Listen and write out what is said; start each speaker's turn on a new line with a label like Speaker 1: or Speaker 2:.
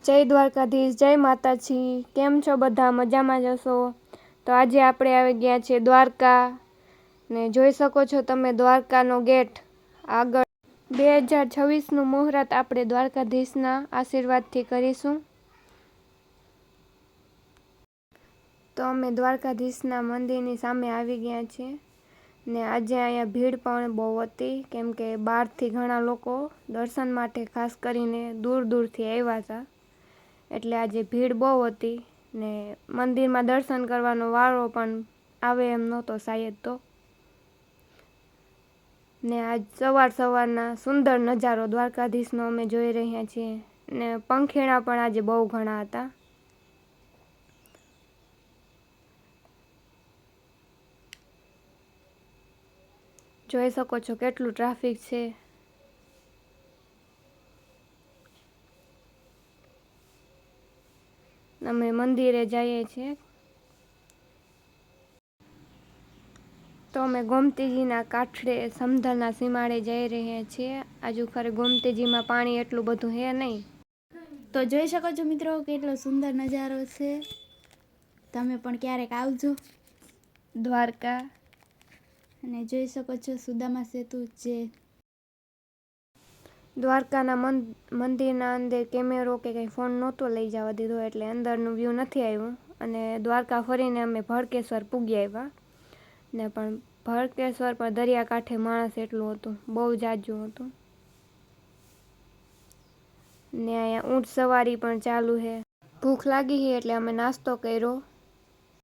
Speaker 1: જય દ્વારકાધીશ, જય માતાજી। કેમ છો બધા? મજામાં જશો? તો આજે આપણે આવી ગયા છીએ દ્વારકા ને જોઈ શકો છો તમે દ્વારકાનો ગેટ આગળ 2026નું મુહૂર્ત આપણે દ્વારકાધીશના આશીર્વાદથી કરીશું। તો અમે દ્વારકાધીશના મંદિરની સામે આવી ગયા છીએ ને આજે અહીંયા ભીડ પણ બહુ હતી, કેમ કે બહારથી ઘણા લોકો દર્શન માટે ખાસ કરીને દૂર દૂરથી આવ્યા હતા, એટલે આજે ભીડ બહુ હતી ને મંદિરમાં દર્શન કરવાનો વારો પણ આવે એમ નહોતો શાયદ તો। ને આજ સવારના સુંદર નજારો દ્વારકાધીશનો અમે જોઈ રહ્યા છીએ ને પંખીણા પણ આજે બહુ ઘણા હતા। જોઈ શકો છો કેટલું ટ્રાફિક છે। અમે મંદિરે જઈએ છીએ તો અમે ગોમતીજીના કાંઠે સમધરના સીમાડે જઈ રહ્યા છીએ। આજુ ખરે ગોમતીજીમાં પાણી એટલું બધું હે નહીં,
Speaker 2: તો જોઈ શકો છો મિત્રો કેટલો સુંદર નજારો છે। તમે પણ ક્યારેક આવજો
Speaker 1: દ્વારકા।
Speaker 2: અને જોઈ શકો છો સુદામા સેતુ જે
Speaker 1: દ્વારકાના મંદિરના અંદર કેમેરો કે કંઈ ફોન નહોતો લઈ જવા દીધો, એટલે અંદરનું વ્યૂ નથી આવ્યું અને દ્વારકા ફરીને અમે ભડકેશ્વર પૂગી આવ્યા ને પણ ભડકેશ્વર પર દરિયાકાંઠે માણસ એટલું હતું, બહુ જાજુ હતું ને અહીંયા ઊંટ સવારી પણ ચાલુ છે। ભૂખ લાગી છે એટલે અમે નાસ્તો કર્યો